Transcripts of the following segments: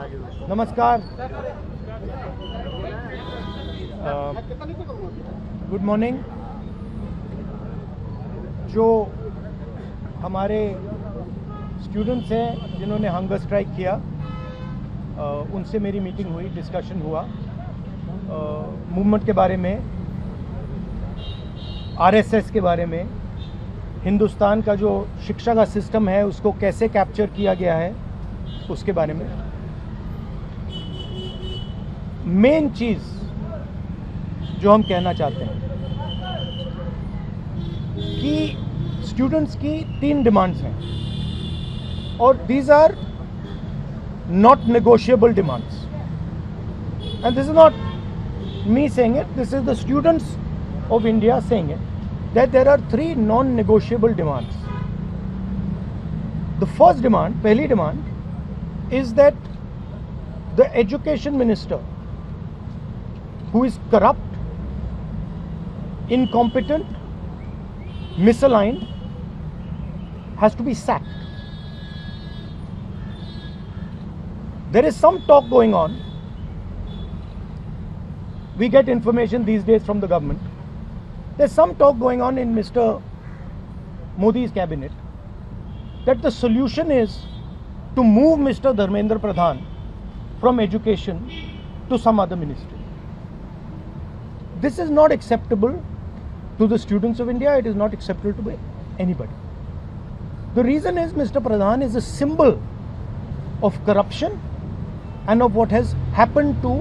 नमस्कार, good morning. जो हमारे स्टूडेंट्स हैं जिन्होंने हंगर स्ट्राइक किया, उनसे मेरी मीटिंग हुई, डिस्कशन हुआ मूवमेंट के बारे में, आरएसएस के बारे में, हिंदुस्तान का जो शिक्षा का सिस्टम है उसको कैसे कैप्चर किया गया है उसके बारे में। मेन चीज़ जो हम कहना चाहते हैं कि स्टूडेंट्स की 3 डिमांड्स हैं और these are not negotiable demands, and this is not me saying it, this is the students of India saying it, that there are 3 non-negotiable demands. The first demand, pehli demand, is that the education minister, who is corrupt, incompetent, misaligned, has to be sacked. There is some talk going on. We get information these days from the government. There's some talk going on in Mr. Modi's cabinet that the solution is to move Mr. Dharmendra Pradhan from education to some other ministry. This is not acceptable to the students of India. It is not acceptable to anybody. The reason is Mr. Pradhan is a symbol of corruption and of what has happened to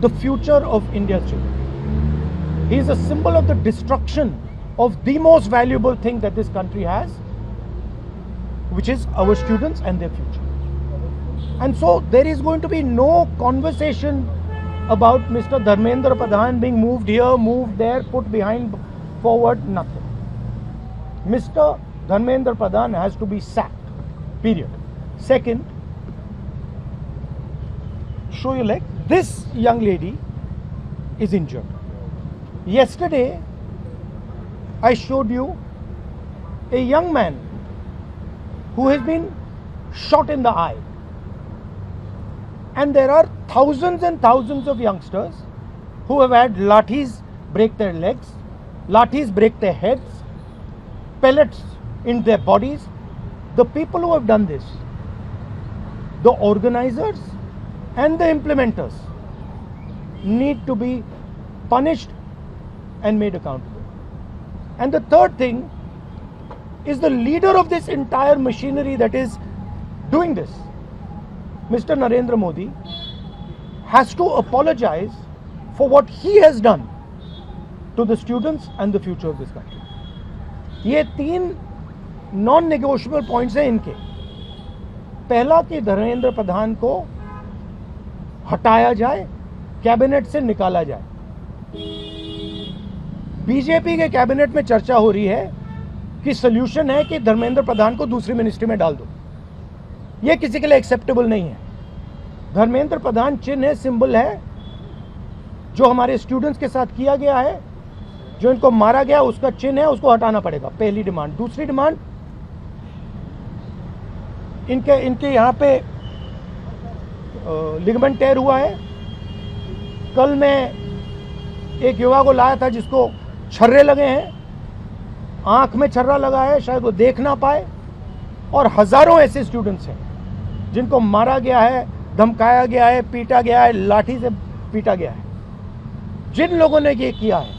the future of India's children. He is a symbol of the destruction of the most valuable thing that this country has, which is our students and their future. And so there is going to be no conversation about Mr. Dharmendra Pradhan being moved here, moved there, put behind, forward, nothing. Mr. Dharmendra Pradhan has to be sacked, period. Second, show your leg. This young lady is injured. Yesterday, I showed you a young man who has been shot in the eye. And there are thousands and thousands of youngsters who have had lathis break their legs, lathis break their heads, pellets in their bodies. The people who have done this, the organizers and the implementers, need to be punished and made accountable. And the third thing is the leader of this entire machinery that is doing this, Mr. Narendra Modi, has to apologize for what he has done to the students and the future of this country. ये 3 non-negotiable points हैं इनके। पहला कि धर्मेंद्र प्रधान को हटाया जाए, cabinet से निकाला जाए। बीजेपी के कैबिनेट में चर्चा हो रही है कि सोल्यूशन है कि धर्मेंद्र प्रधान को दूसरी मिनिस्ट्री में डाल दो। यह किसी के लिए एक्सेप्टेबल नहीं है। धर्मेंद्र प्रधान चिन्ह है, सिंबल है, जो हमारे स्टूडेंट्स के साथ किया गया है, जो इनको मारा गया उसका चिन्ह है, उसको हटाना पड़ेगा। पहली डिमांड। दूसरी डिमांड, इनके यहाँ पे लिगामेंट टेयर हुआ है। कल मैं एक युवा को लाया था जिसको छर्रे लगे हैं, आंख में छर्रा लगा है, शायद वो देख ना पाए, और हजारों ऐसे स्टूडेंट्स हैं जिनको मारा गया है, धमकाया गया है, पीटा गया है, लाठी से पीटा गया है। जिन लोगों ने ये किया है,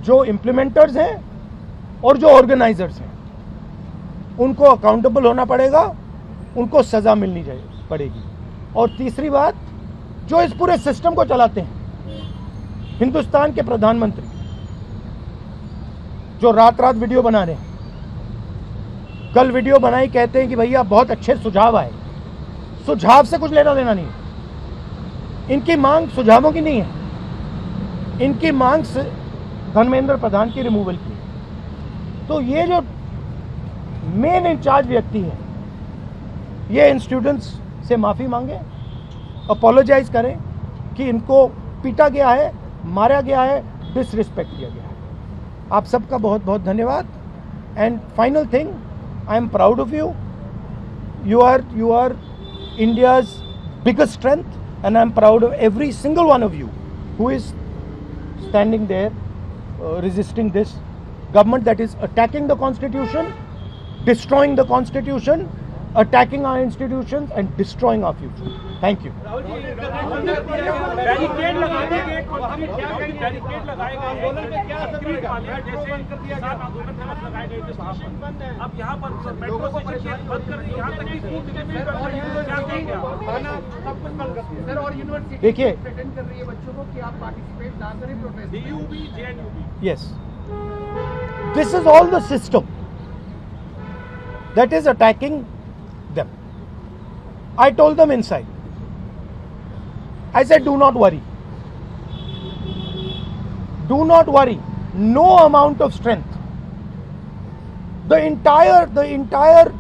जो इम्प्लीमेंटर्स हैं और जो ऑर्गेनाइजर्स हैं, उनको अकाउंटेबल होना पड़ेगा, उनको सजा मिलनी पड़ेगी। और तीसरी बात, जो इस पूरे सिस्टम को चलाते हैं, हिंदुस्तान के प्रधानमंत्री, जो रात रात वीडियो बना रहे हैं, कल वीडियो बनाई, कहते हैं कि भैया बहुत अच्छे सुझाव आए। सुझाव से कुछ लेना देना नहीं है। इनकी मांग सुझावों की नहीं है, इनकी मांग धर्मेंद्र प्रधान की रिमूवल की है। तो ये जो मेन इंचार्ज व्यक्ति है, ये इन स्टूडेंट्स से माफ़ी मांगे, अपोलोजाइज करें कि इनको पीटा गया है, मारा गया है, डिसरिस्पेक्ट किया गया है। आप सबका बहुत बहुत धन्यवाद। And final thing, I am proud of you. You are India's biggest strength, and I'm proud of every single one of you who is standing there resisting this government that is attacking the constitution, destroying the constitution, attacking our institutions and destroying our future. Thank you. Barricade लगाने के barricade लगाएगा आंदोलन में क्या असर पड़ेगा? जैसे किसान आंदोलन में लगाए गए थे वहां पर, अब यहाँ पर मेट्रो स्टेशन बंद कर दी, यहाँ तक कि स्कूल भी बंद कर दी, क्या कहेंगे आप? सब कुछ बंद कर दिया सर। और यूनिवर्सिटी देखिए प्रेटेंड कर रही है बच्चों को कि आप पार्टिसिपेट ना करें protest. DUB JNUB, yes, this is all the system that is attacking them. I told them inside, I said, do not worry. Do not worry. No amount of strength. The entire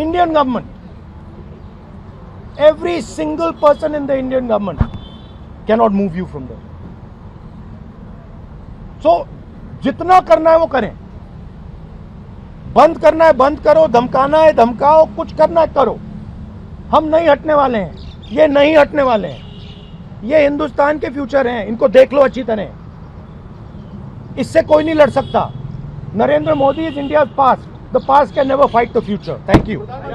Indian government, every single person in the Indian government cannot move you from there. So, जितना करना है वो करें. बंद करना है बंद करो, धमकाना है धमकाओ, कुछ करना है करो. हम नहीं हटने वाले हैं. ये नहीं हटने वाले हैं. ये हिंदुस्तान के फ्यूचर हैं, इनको देख लो अच्छी तरह. इससे कोई नहीं लड़ सकता. Narendra Modi is India past. The past can never fight the future. Thank you.